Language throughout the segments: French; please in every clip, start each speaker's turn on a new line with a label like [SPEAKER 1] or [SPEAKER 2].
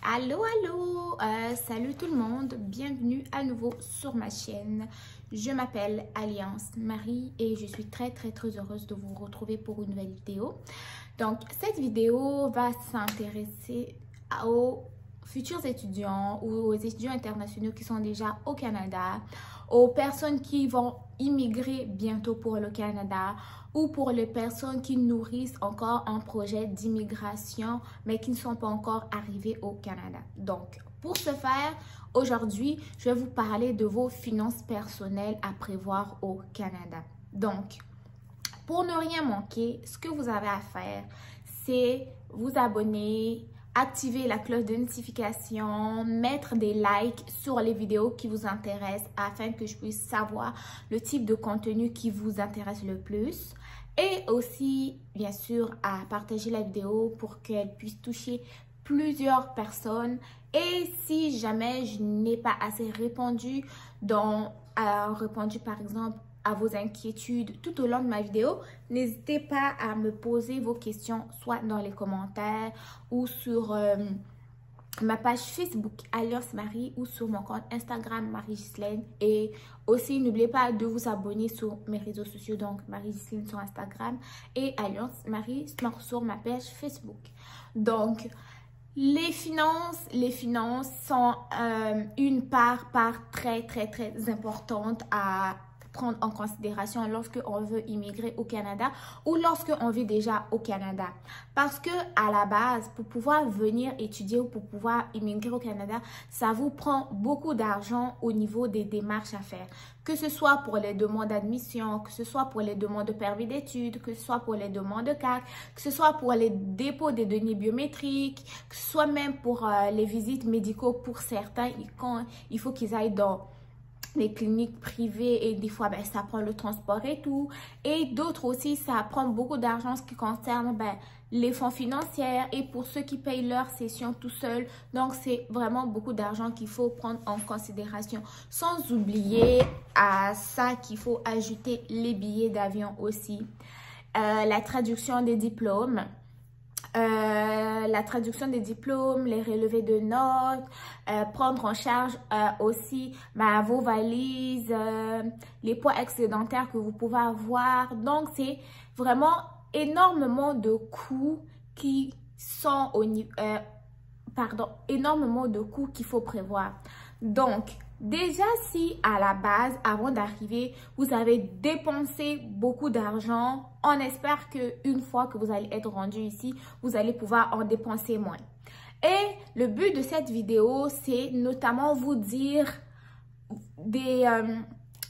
[SPEAKER 1] Allô, allô, salut tout le monde, bienvenue à nouveau sur ma chaîne. Je m'appelle Alliance Marie et je suis très heureuse de vous retrouver pour une nouvelle vidéo. Donc, cette vidéo va s'intéresser aux futurs étudiants ou aux étudiants internationaux qui sont déjà au Canada, aux personnes qui vont immigrer bientôt pour le Canada ou pour les personnes qui nourrissent encore un projet d'immigration mais qui ne sont pas encore arrivées au Canada. Donc, pour ce faire, aujourd'hui, je vais vous parler de vos finances personnelles à prévoir au Canada. Donc, pour ne rien manquer, ce que vous avez à faire, c'est vous abonner, activer la cloche de notification, mettre des likes sur les vidéos qui vous intéressent afin que je puisse savoir le type de contenu qui vous intéresse le plus. Et aussi, bien sûr, à partager la vidéo pour qu'elle puisse toucher plusieurs personnes. Et si jamais je n'ai pas assez répondu par exemple à vos inquiétudes tout au long de ma vidéo, n'hésitez pas à me poser vos questions soit dans les commentaires ou sur ma page Facebook Alliance Marie ou sur mon compte Instagram Marie-Ghislaine. Et aussi n'oubliez pas de vous abonner sur mes réseaux sociaux, donc Marie-Ghislaine sur Instagram et Alliance Marie sur ma page Facebook. Donc les finances sont une part très importante à prendre en considération lorsque on veut immigrer au Canada ou lorsque on vit déjà au Canada. Parce que à la base, pour pouvoir venir étudier ou pour pouvoir immigrer au Canada, ça vous prend beaucoup d'argent au niveau des démarches à faire. Que ce soit pour les demandes d'admission, que ce soit pour les demandes de permis d'études, que ce soit pour les demandes de carte, que ce soit pour les dépôts des données biométriques, que ce soit même pour les visites médicaux pour certains, quand il faut qu'ils aillent dans les cliniques privées et des fois ça prend le transport et tout, et d'autres aussi ça prend beaucoup d'argent ce qui concerne les fonds financiers et pour ceux qui payent leur session tout seul. Donc c'est vraiment beaucoup d'argent qu'il faut prendre en considération, sans oublier à ça qu'il faut ajouter les billets d'avion aussi, la traduction des diplômes, les relevés de notes, prendre en charge aussi vos valises, les poids excédentaires que vous pouvez avoir. Donc, c'est vraiment énormément de coûts qui sont énormément de coûts qu'il faut prévoir. Donc, déjà, si à la base, avant d'arriver, vous avez dépensé beaucoup d'argent, on espère qu'une fois que vous allez être rendu ici, vous allez pouvoir en dépenser moins. Et le but de cette vidéo, c'est notamment vous dire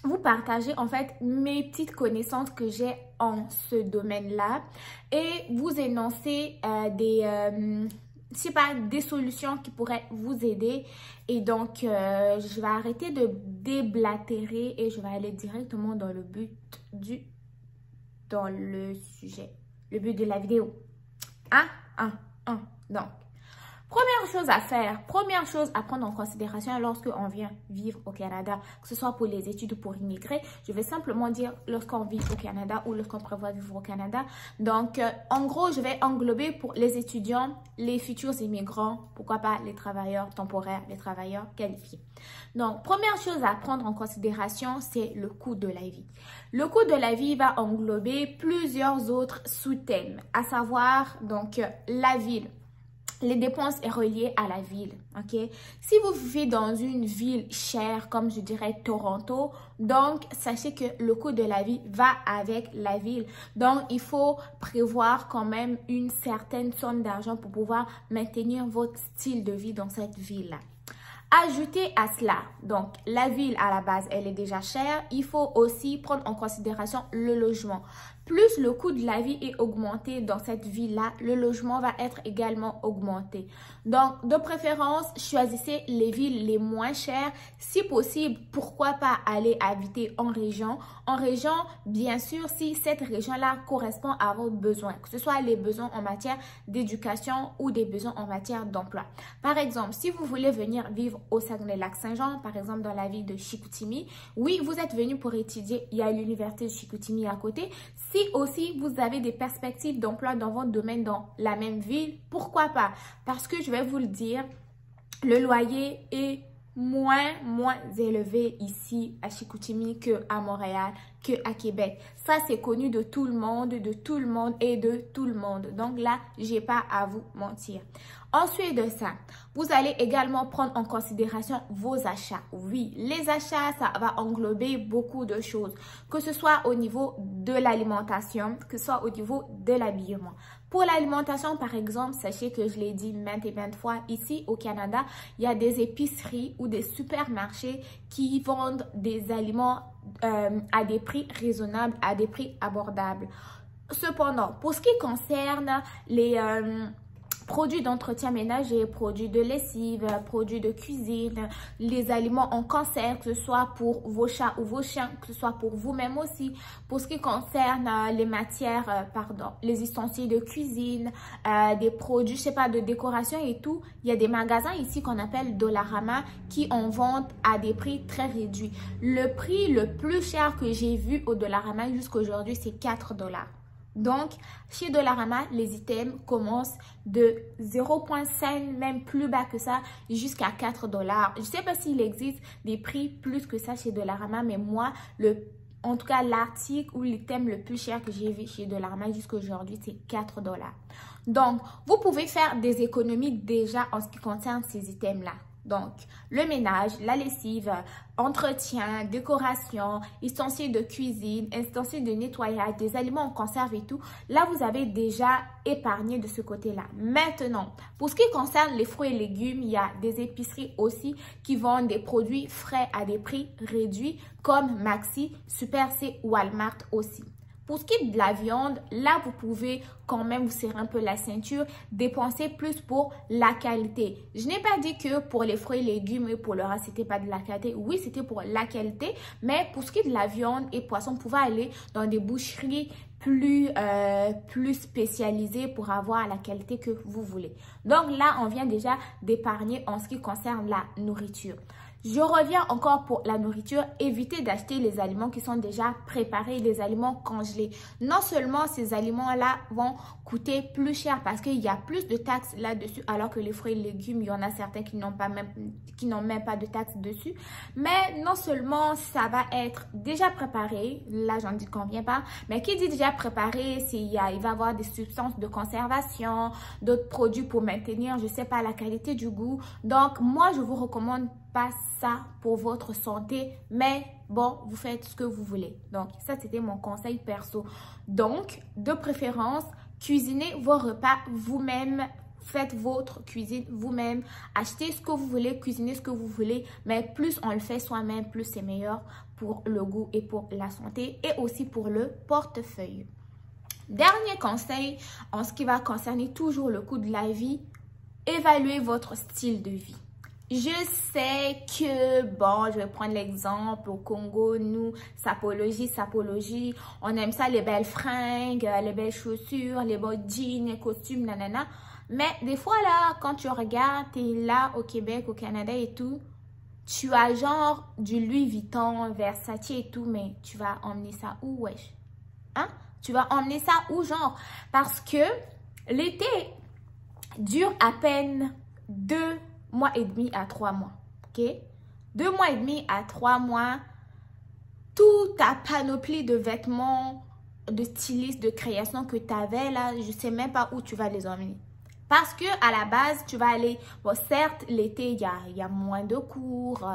[SPEAKER 1] vous partager en fait mes petites connaissances que j'ai en ce domaine-là et vous énoncer des solutions qui pourraient vous aider. Et donc, je vais arrêter de déblatérer et je vais aller directement dans le sujet, le but de la vidéo. Donc, première chose à faire, première chose à prendre en considération lorsque on vient vivre au Canada, que ce soit pour les études ou pour immigrer. Je vais simplement dire lorsqu'on vit au Canada ou lorsqu'on prévoit vivre au Canada. Donc, en gros, je vais englober pour les étudiants, les futurs immigrants, pourquoi pas les travailleurs temporaires, les travailleurs qualifiés. Donc, première chose à prendre en considération, c'est le coût de la vie. Le coût de la vie va englober plusieurs autres sous-thèmes, à savoir donc la ville. Les dépenses sont reliées à la ville, ok? Si vous vivez dans une ville chère, comme je dirais Toronto, donc sachez que le coût de la vie va avec la ville. Donc, il faut prévoir quand même une certaine somme d'argent pour pouvoir maintenir votre style de vie dans cette ville-là. Ajoutez à cela, donc la ville à la base, elle est déjà chère. Il faut aussi prendre en considération le logement. Plus le coût de la vie est augmenté dans cette ville-là, le logement va être également augmenté. Donc, de préférence, choisissez les villes les moins chères. Si possible, pourquoi pas aller habiter en région. En région, bien sûr, si cette région-là correspond à vos besoins, que ce soit les besoins en matière d'éducation ou des besoins en matière d'emploi. Par exemple, si vous voulez venir vivre au Saguenay-Lac-Saint-Jean, par exemple dans la ville de Chicoutimi, oui, vous êtes venu pour étudier, il y a l'université de Chicoutimi à côté. Si aussi vous avez des perspectives d'emploi dans votre domaine dans la même ville, pourquoi pas? Parce que je vais vous le dire, le loyer est moins élevé ici à Chicoutimi qu'à Montréal, qu'à Québec. Ça, c'est connu de tout le monde et de tout le monde. Donc là, j'ai pas à vous mentir. Ensuite de ça, vous allez également prendre en considération vos achats. Oui, les achats, ça va englober beaucoup de choses, que ce soit au niveau de l'alimentation, que ce soit au niveau de l'habillement. Pour l'alimentation, par exemple, sachez que je l'ai dit maintes et maintes fois, ici au Canada, il y a des épiceries ou des supermarchés qui vendent des aliments à des prix raisonnables, à des prix abordables. Cependant, pour ce qui concerne les produits d'entretien ménager, produits de lessive, produits de cuisine, les aliments en conserve, que ce soit pour vos chats ou vos chiens, que ce soit pour vous-même aussi. Pour ce qui concerne les matières, les ustensiles de cuisine, des produits, je sais pas, de décoration et tout, il y a des magasins ici qu'on appelle Dollarama qui en vendent à des prix très réduits. Le prix le plus cher que j'ai vu au Dollarama jusqu'à aujourd'hui, c'est 4 $. Donc, chez Dollarama, les items commencent de 0,5, même plus bas que ça, jusqu'à 4 $. Je ne sais pas s'il existe des prix plus que ça chez Dollarama, mais moi, en tout cas, l'article ou l'item le plus cher que j'ai vu chez Dollarama jusqu'à aujourd'hui, c'est 4 $. Donc, vous pouvez faire des économies déjà en ce qui concerne ces items-là. Donc, le ménage, la lessive, entretien, décoration, ustensiles de cuisine, ustensiles de nettoyage, des aliments en conserve et tout. Là, vous avez déjà épargné de ce côté-là. Maintenant, pour ce qui concerne les fruits et légumes, il y a des épiceries aussi qui vendent des produits frais à des prix réduits comme Maxi, Super C, Walmart aussi. Pour ce qui est de la viande, là, vous pouvez quand même vous serrer un peu la ceinture, dépenser plus pour la qualité. Je n'ai pas dit que pour les fruits et légumes et pour le reste, c'était pas de la qualité. Oui, c'était pour la qualité, mais pour ce qui est de la viande et poisson, vous pouvez aller dans des boucheries plus spécialisées pour avoir la qualité que vous voulez. Donc là, on vient déjà d'épargner en ce qui concerne la nourriture. Je reviens encore pour la nourriture. Évitez d'acheter les aliments qui sont déjà préparés, les aliments congelés. Non seulement ces aliments-là vont coûter plus cher parce qu'il y a plus de taxes là-dessus, alors que les fruits et légumes, il y en a certains qui n'ont même pas de taxes dessus. Mais non seulement ça va être déjà préparé, là j'en dis qu'on vient pas, mais qui dit déjà préparé, il va y avoir des substances de conservation, d'autres produits pour maintenir, je sais pas, la qualité du goût. Donc moi je vous recommande pas ça pour votre santé, mais bon, vous faites ce que vous voulez. Donc ça c'était mon conseil perso. Donc de préférence, cuisinez vos repas vous-même, faites votre cuisine vous-même, achetez ce que vous voulez, cuisinez ce que vous voulez, mais plus on le fait soi-même, plus c'est meilleur pour le goût et pour la santé et aussi pour le portefeuille. Dernier conseil en ce qui va concerner toujours le coût de la vie, évaluez votre style de vie. Je sais que, bon, je vais prendre l'exemple au Congo, nous, sapologie, on aime ça, les belles fringues, les belles chaussures, les beaux jeans, les costumes, nanana. Mais des fois, là, quand tu regardes, tu es là au Québec, au Canada et tout, tu as genre du Louis Vuitton, Versace et tout, mais tu vas emmener ça où, wesh? Hein? Tu vas emmener ça où, genre? Parce que l'été dure à peine 2 mois et demi à 3 mois, ok? 2 mois et demi à 3 mois, toute ta panoplie de vêtements, de stylistes, de création que tu avais là, je sais même pas où tu vas les emmener. Parce que à la base, tu vas aller, bon certes, l'été, il y a moins de cours,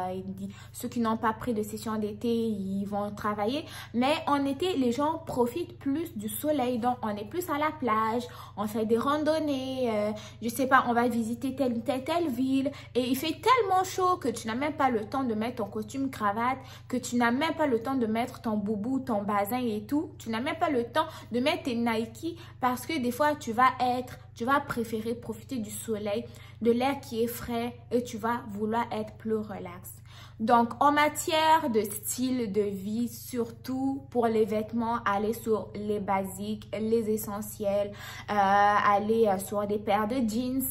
[SPEAKER 1] ceux qui n'ont pas pris de session d'été, ils vont travailler. Mais en été, les gens profitent plus du soleil, donc on est plus à la plage, on fait des randonnées, je sais pas, on va visiter telle ville. Et il fait tellement chaud que tu n'as même pas le temps de mettre ton costume cravate, que tu n'as même pas le temps de mettre ton boubou, ton bazin et tout. Tu n'as même pas le temps de mettre tes Nike parce que des fois, tu vas préférer profiter du soleil, de l'air qui est frais et tu vas vouloir être plus relax. Donc, en matière de style de vie, surtout pour les vêtements, allez sur les basiques, les essentiels, allez sur des paires de jeans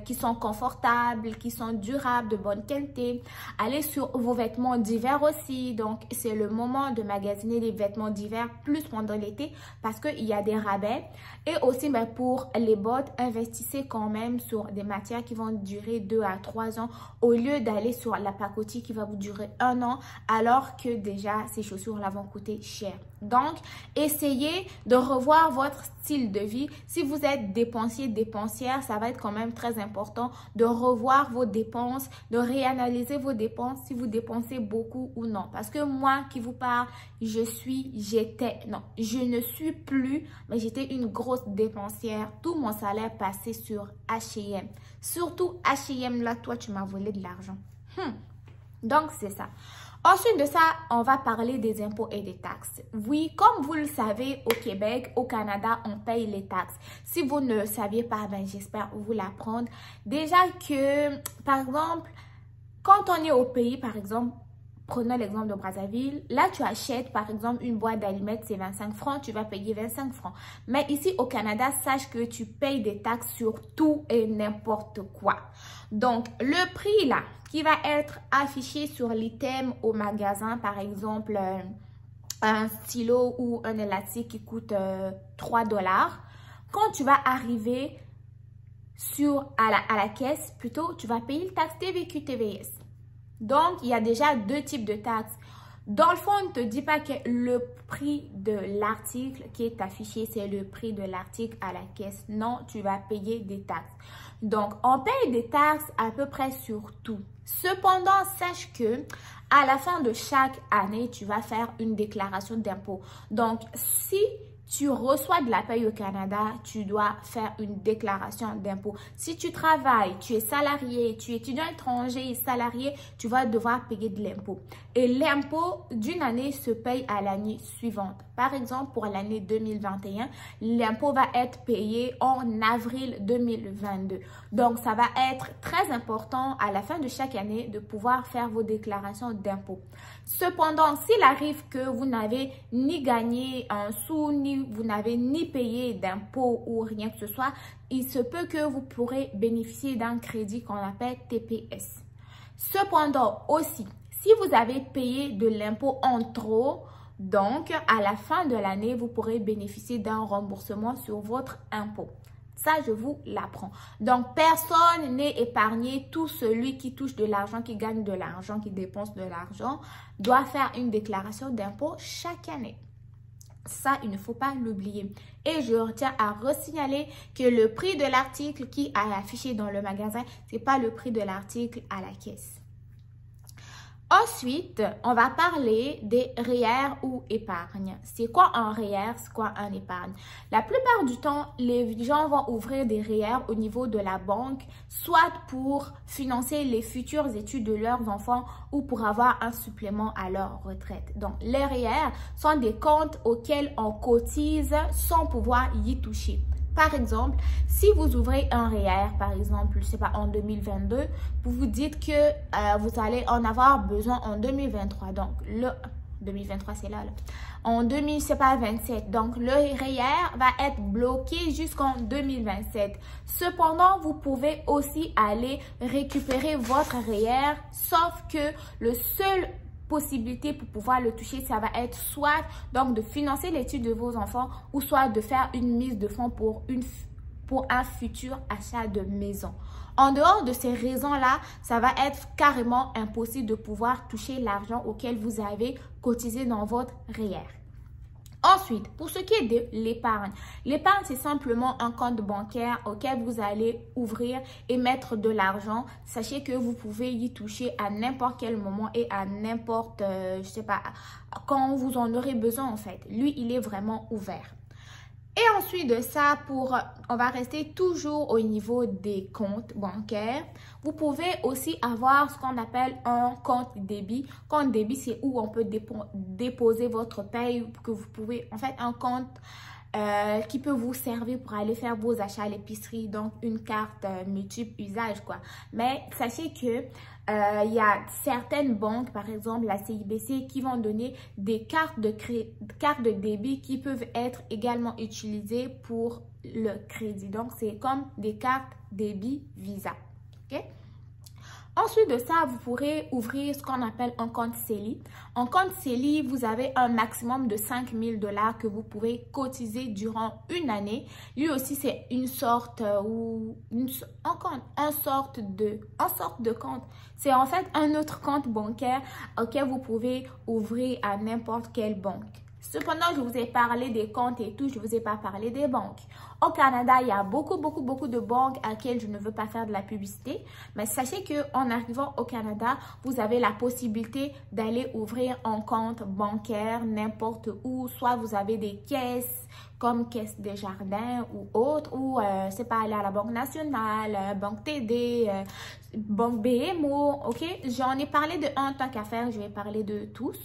[SPEAKER 1] qui sont confortables, qui sont durables, de bonne qualité. Allez sur vos vêtements d'hiver aussi. Donc, c'est le moment de magasiner les vêtements d'hiver plus pendant l'été parce qu'il y a des rabais. Et aussi, ben, pour les bottes, investissez quand même sur des matières qui vont durer 2 à 3 ans au lieu d'aller sur la pacotille qui va vous durer 1 an alors que déjà ces chaussures-là vont coûter cher. Donc, essayez de revoir votre style de vie. Si vous êtes dépensier, dépensière, ça va être quand même très important de revoir vos dépenses, de réanalyser vos dépenses si vous dépensez beaucoup ou non. Parce que moi qui vous parle, je ne suis plus, mais j'étais une grosse dépensière. Tout mon salaire passait sur H&M. Surtout H&M, là, toi, tu m'as volé de l'argent. Donc, c'est ça. Ensuite de ça, on va parler des impôts et des taxes. Oui, comme vous le savez, au Québec, au Canada, on paye les taxes. Si vous ne le saviez pas, ben, j'espère vous l'apprendre. Déjà que, par exemple, quand on est au pays, par exemple, prenons l'exemple de Brazzaville. Là, tu achètes, par exemple, une boîte d'allumettes, c'est 25 francs, tu vas payer 25 francs. Mais ici, au Canada, sache que tu payes des taxes sur tout et n'importe quoi. Donc, le prix, là, qui va être affiché sur l'item au magasin, par exemple, un stylo ou un élastique qui coûte 3 $. Quand tu vas arriver à la caisse, plutôt, tu vas payer le taxe TVQ, TVS. Donc, il y a déjà 2 types de taxes. Dans le fond, on ne te dit pas que le prix de l'article qui est affiché, c'est le prix de l'article à la caisse. Non, tu vas payer des taxes. Donc, on paye des taxes à peu près sur tout. Cependant, sache que à la fin de chaque année, tu vas faire une déclaration d'impôt. Donc, si tu reçois de la paye au Canada, tu dois faire une déclaration d'impôt. Si tu travailles, tu es salarié, tu es étudiant étranger, salarié, tu vas devoir payer de l'impôt. Et l'impôt d'une année se paye à l'année suivante. Par exemple, pour l'année 2021, l'impôt va être payé en avril 2022. Donc, ça va être très important à la fin de chaque année de pouvoir faire vos déclarations d'impôt. Cependant, s'il arrive que vous n'avez ni gagné un sou, vous n'avez ni payé d'impôt ou rien que ce soit, il se peut que vous pourrez bénéficier d'un crédit qu'on appelle TPS. Cependant aussi, si vous avez payé de l'impôt en trop, donc à la fin de l'année, vous pourrez bénéficier d'un remboursement sur votre impôt. Ça, je vous l'apprends. Donc, personne n'est épargné. Tout celui qui touche de l'argent, qui gagne de l'argent, qui dépense de l'argent, doit faire une déclaration d'impôt chaque année. Ça, il ne faut pas l'oublier. Et je tiens à resignaler que le prix de l'article qui est affiché dans le magasin, ce n'est pas le prix de l'article à la caisse. Ensuite, on va parler des REER ou épargne. C'est quoi un REER? C'est quoi un épargne? La plupart du temps, les gens vont ouvrir des REER au niveau de la banque, soit pour financer les futures études de leurs enfants ou pour avoir un supplément à leur retraite. Donc, les REER sont des comptes auxquels on cotise sans pouvoir y toucher. Par exemple, si vous ouvrez un REER, par exemple, je sais pas, en 2022, vous vous dites que vous allez en avoir besoin en 2023. Donc, le 2023, c'est là. En 2027. Donc, le REER va être bloqué jusqu'en 2027. Cependant, vous pouvez aussi aller récupérer votre REER, sauf que le seul possibilité pour pouvoir le toucher, ça va être soit donc de financer l'étude de vos enfants ou soit de faire une mise de fonds pour un futur achat de maison. En dehors de ces raisons-là, ça va être carrément impossible de pouvoir toucher l'argent auquel vous avez cotisé dans votre REER. Ensuite, pour ce qui est de l'épargne, l'épargne, c'est simplement un compte bancaire auquel vous allez ouvrir et mettre de l'argent. Sachez que vous pouvez y toucher à n'importe quel moment et à n'importe, je sais pas, quand vous en aurez besoin en fait. Lui, il est vraiment ouvert. Et ensuite de ça, on va rester toujours au niveau des comptes bancaires. Vous pouvez aussi avoir ce qu'on appelle un compte débit. Compte débit, c'est où on peut déposer votre paye, que vous pouvez, en fait, un compte qui peut vous servir pour aller faire vos achats à l'épicerie, donc une carte multiple usage quoi. Mais sachez que il y a certaines banques, par exemple la CIBC, qui vont donner des cartes de débit qui peuvent être également utilisées pour le crédit. Donc c'est comme des cartes débit Visa. Ok? Ensuite de ça, vous pourrez ouvrir ce qu'on appelle un compte CELI. En compte CELI, vous avez un maximum de 5 000 $ que vous pouvez cotiser durant une année. Lui aussi, c'est une sorte sorte de compte. C'est en fait un autre compte bancaire auquel vous pouvez ouvrir à n'importe quelle banque. Cependant, je vous ai parlé des comptes et tout, je ne vous ai pas parlé des banques. Au Canada, il y a beaucoup de banques à lesquelles je ne veux pas faire de la publicité. Mais sachez qu'en arrivant au Canada, vous avez la possibilité d'aller ouvrir un compte bancaire n'importe où. Soit vous avez des caisses comme Caisse des Jardins ou autres, ou c'est pas aller à la Banque nationale, Banque TD, Banque BMO, ok? J'en ai parlé de un tant qu'à faire, je vais parler de tous.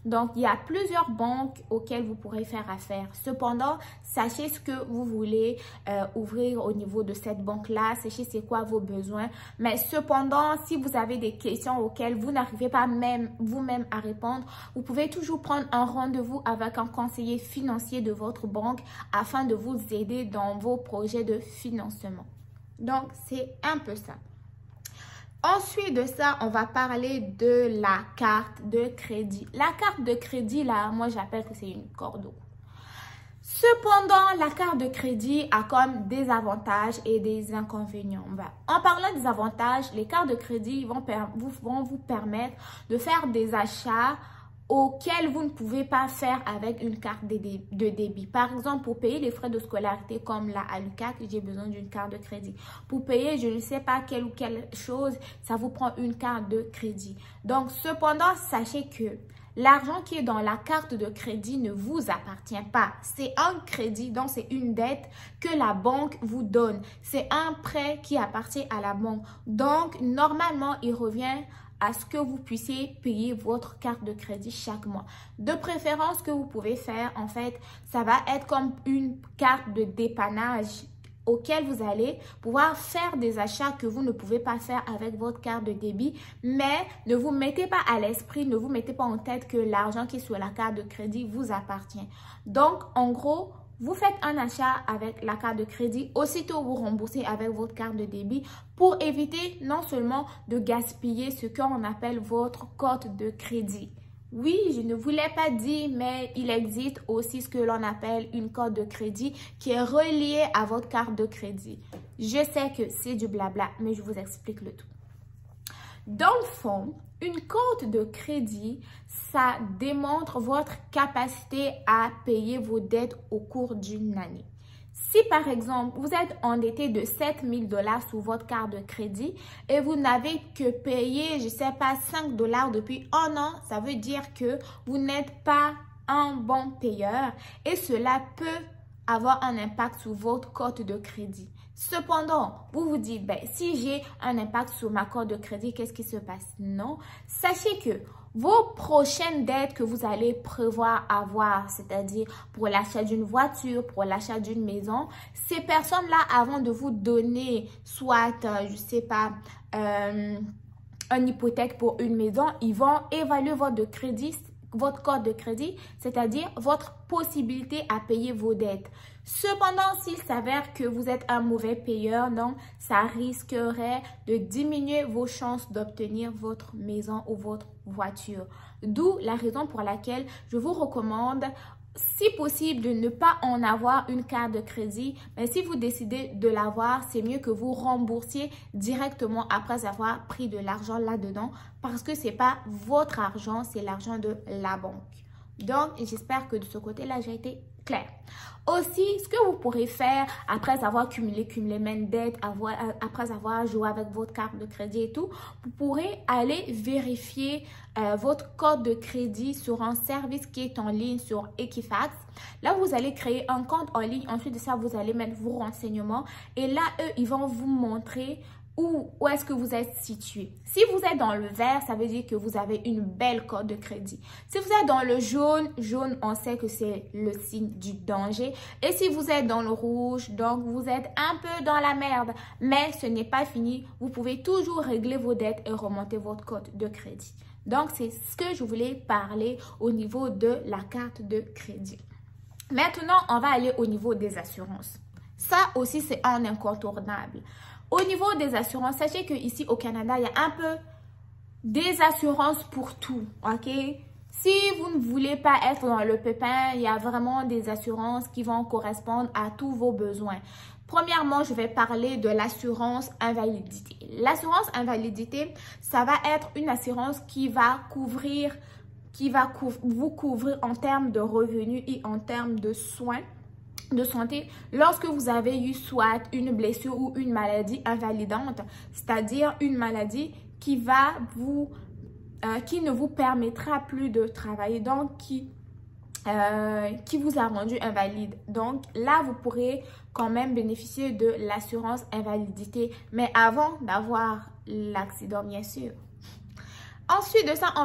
[SPEAKER 1] Donc, il y a plusieurs banques auxquelles vous pourrez faire affaire. Cependant, sachez ce que vous voulez ouvrir au niveau de cette banque-là. Sachez c'est quoi vos besoins. Mais cependant, si vous avez des questions auxquelles vous n'arrivez pas vous-même à répondre, vous pouvez toujours prendre un rendez-vous avec un conseiller financier de votre banque afin de vous aider dans vos projets de financement. Donc, c'est un peu ça. Ensuite de ça, on va parler de la carte de crédit. La carte de crédit, là, moi, j'appelle que c'est une corde au cou. Cependant, la carte de crédit a comme des avantages et des inconvénients. En parlant des avantages, les cartes de crédit vont vous permettre de faire des achats auxquels vous ne pouvez pas faire avec une carte de débit. Par exemple, pour payer les frais de scolarité comme la ALUCAC, j'ai besoin d'une carte de crédit. Pour payer, je ne sais pas quelle ou quelle chose, ça vous prend une carte de crédit. Donc, cependant, sachez que l'argent qui est dans la carte de crédit ne vous appartient pas. C'est un crédit, donc c'est une dette que la banque vous donne. C'est un prêt qui appartient à la banque. Donc, normalement, il revient à ce que vous puissiez payer votre carte de crédit chaque mois. De préférence, ce que vous pouvez faire, en fait, ça va être comme une carte de dépannage auquel vous allez pouvoir faire des achats que vous ne pouvez pas faire avec votre carte de débit, mais ne vous mettez pas à l'esprit, ne vous mettez pas en tête que l'argent qui est sur la carte de crédit vous appartient. Donc, en gros, vous faites un achat avec la carte de crédit, aussitôt vous remboursez avec votre carte de débit pour éviter non seulement de gaspiller ce qu'on appelle votre code de crédit. Oui, je ne vous l'ai pas dit, mais il existe aussi ce que l'on appelle une code de crédit qui est reliée à votre carte de crédit. Je sais que c'est du blabla, mais je vous explique le tout. Dans le fond, une carte de crédit, ça démontre votre capacité à payer vos dettes au cours d'une année. Si par exemple, vous êtes endetté de 7 000 $ sur votre carte de crédit et vous n'avez que payé, je ne sais pas, 5 $ depuis un an, ça veut dire que vous n'êtes pas un bon payeur et cela peut avoir un impact sur votre carte de crédit. Cependant, vous vous dites, ben, si j'ai un impact sur ma carte de crédit, qu'est-ce qui se passe? Non. Sachez que vos prochaines dettes que vous allez prévoir avoir, c'est-à-dire pour l'achat d'une voiture, pour l'achat d'une maison, ces personnes-là, avant de vous donner soit, je ne sais pas, une hypothèque pour une maison, ils vont évaluer votre carte de crédit, c'est-à-dire votre possibilité à payer vos dettes. Cependant, s'il s'avère que vous êtes un mauvais payeur, donc ça risquerait de diminuer vos chances d'obtenir votre maison ou votre voiture. D'où la raison pour laquelle je vous recommande, si possible, de ne pas en avoir une carte de crédit. Mais si vous décidez de l'avoir, c'est mieux que vous remboursiez directement après avoir pris de l'argent là-dedans parce que ce n'est pas votre argent, c'est l'argent de la banque. Donc, j'espère que de ce côté-là, j'ai été claire. Aussi, ce que vous pourrez faire après avoir cumulé même dette, après avoir joué avec votre carte de crédit et tout, vous pourrez aller vérifier votre code de crédit sur un service qui est en ligne sur Equifax. Là, vous allez créer un compte en ligne. Ensuite de ça, vous allez mettre vos renseignements. Et là, eux, ils vont vous montrer où est-ce que vous êtes situé. Si vous êtes dans le vert, ça veut dire que vous avez une belle cote de crédit. Si vous êtes dans le jaune, on sait que c'est le signe du danger. Et si vous êtes dans le rouge, donc vous êtes un peu dans la merde. Mais ce n'est pas fini. Vous pouvez toujours régler vos dettes et remonter votre cote de crédit. Donc, c'est ce que je voulais parler au niveau de la carte de crédit. Maintenant, on va aller au niveau des assurances. Ça aussi, c'est un incontournable. Au niveau des assurances, sachez qu'ici au Canada, il y a un peu des assurances pour tout, ok? Si vous ne voulez pas être dans le pépin, il y a vraiment des assurances qui vont correspondre à tous vos besoins. Premièrement, je vais parler de l'assurance invalidité. L'assurance invalidité, ça va être une assurance qui va vous couvrir en termes de revenus et en termes de soins de santé lorsque vous avez eu soit une blessure ou une maladie invalidante, c'est-à-dire une maladie qui ne vous permettra plus de travailler, donc qui vous a rendu invalide. Donc là, vous pourrez quand même bénéficier de l'assurance invalidité, mais avant d'avoir l'accident, bien sûr. Ensuite de ça, on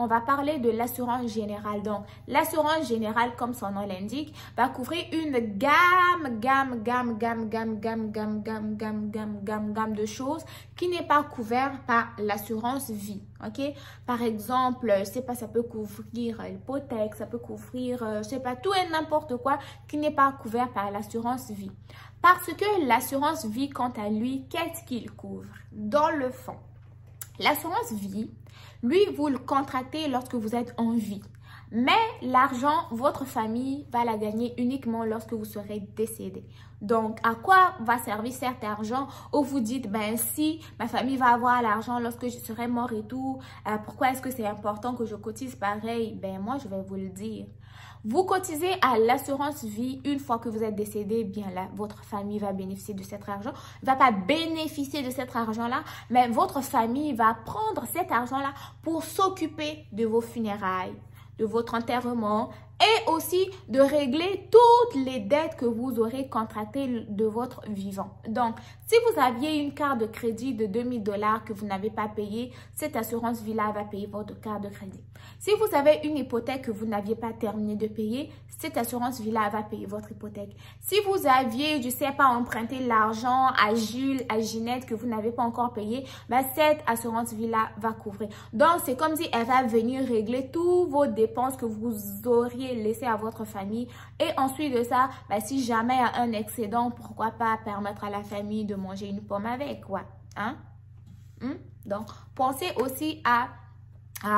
[SPEAKER 1] va parler de l'assurance générale. Donc, l'assurance générale, comme son nom l'indique, va couvrir une gamme de choses qui n'est pas couverte par l'assurance vie. Ok? Par exemple, je sais pas, ça peut couvrir l'hypothèque, ça peut couvrir, je sais pas, tout et n'importe quoi qui n'est pas couvert par l'assurance vie. Parce que l'assurance vie, quant à lui, qu'est-ce qu'il couvre? Dans le fond, l'assurance vie, lui, vous le contractez lorsque vous êtes en vie. Mais l'argent, votre famille va la gagner uniquement lorsque vous serez décédé. Donc, à quoi va servir cet argent? Ou vous dites, ben si ma famille va avoir l'argent lorsque je serai mort et tout, pourquoi est-ce que c'est important que je cotise pareil? Ben moi, je vais vous le dire. Vous cotisez à l'assurance vie une fois que vous êtes décédé, bien là, votre famille va bénéficier de cet argent. Ne va pas bénéficier de cet argent-là, mais votre famille va prendre cet argent-là pour s'occuper de vos funérailles, de votre enterrement et aussi de régler toutes les dettes que vous aurez contractées de votre vivant. Donc, si vous aviez une carte de crédit de 2000 $ que vous n'avez pas payé, cette assurance vie-là va payer votre carte de crédit. Si vous avez une hypothèque que vous n'aviez pas terminé de payer, cette assurance vie-là va payer votre hypothèque. Si vous aviez, je ne sais pas, emprunté l'argent à Jules, à Ginette que vous n'avez pas encore payé, ben cette assurance vie-là va couvrir. Donc, c'est comme si elle va venir régler tous vos dépenses que vous auriez laissées à votre famille. Et ensuite de ça, ben, si jamais il y a un excédent, pourquoi pas permettre à la famille de manger une pomme avec, quoi. Hein? Donc, pensez aussi à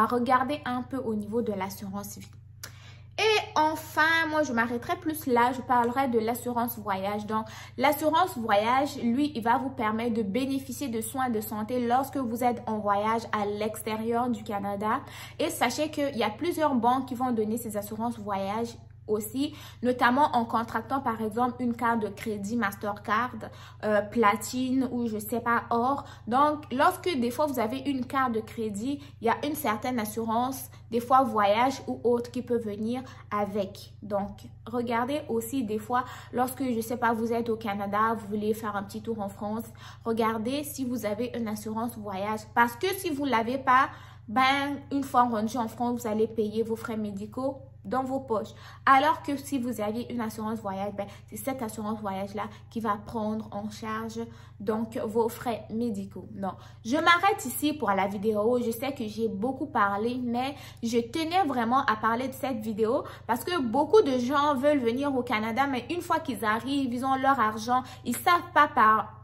[SPEAKER 1] regarder un peu au niveau de l'assurance vie. Et enfin, moi, je m'arrêterai plus là. Je parlerai de l'assurance voyage. Donc, l'assurance voyage, lui, il va vous permettre de bénéficier de soins de santé lorsque vous êtes en voyage à l'extérieur du Canada. Et sachez qu'il y a plusieurs banques qui vont donner ces assurances voyage aussi, notamment en contractant par exemple une carte de crédit Mastercard, platine ou je sais pas, or. Donc, lorsque des fois vous avez une carte de crédit, il y a une certaine assurance, des fois voyage ou autre qui peut venir avec. Donc, regardez aussi des fois, lorsque je sais pas, vous êtes au Canada, vous voulez faire un petit tour en France, regardez si vous avez une assurance voyage. Parce que si vous l'avez pas, ben, une fois rendu en France, vous allez payer vos frais médicaux dans vos poches. Alors que si vous aviez une assurance voyage, ben, c'est cette assurance voyage-là qui va prendre en charge donc vos frais médicaux. Non, je m'arrête ici pour la vidéo. Je sais que j'ai beaucoup parlé, mais je tenais vraiment à parler de cette vidéo parce que beaucoup de gens veulent venir au Canada, mais une fois qu'ils arrivent, ils ont leur argent, ils savent pas par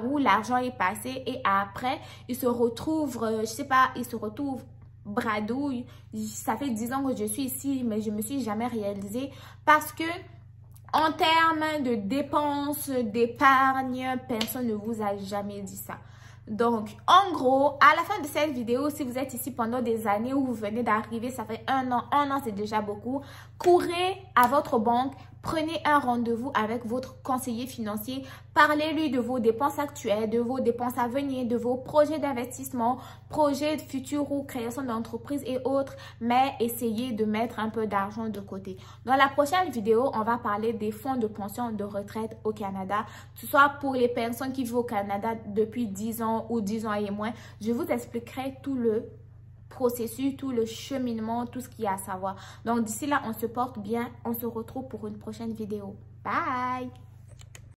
[SPEAKER 1] où l'argent est passé et après, ils se retrouvent, je sais pas, ils se retrouvent bradouille. Ça fait 10 ans que je suis ici, mais je me suis jamais réalisée parce que en termes de dépenses, d'épargne, personne ne vous a jamais dit ça. Donc, en gros, à la fin de cette vidéo, si vous êtes ici pendant des années ou vous venez d'arriver, ça fait un an c'est déjà beaucoup, courez à votre banque, prenez un rendez-vous avec votre conseiller financier. Parlez-lui de vos dépenses actuelles, de vos dépenses à venir, de vos projets d'investissement, projets futurs ou création d'entreprise et autres. Mais essayez de mettre un peu d'argent de côté. Dans la prochaine vidéo, on va parler des fonds de pension de retraite au Canada. Que ce soit pour les personnes qui vivent au Canada depuis 10 ans ou 10 ans et moins. Je vous expliquerai tout le processus, tout le cheminement, tout ce qu'il y a à savoir. Donc d'ici là, on se porte bien. On se retrouve pour une prochaine vidéo. Bye!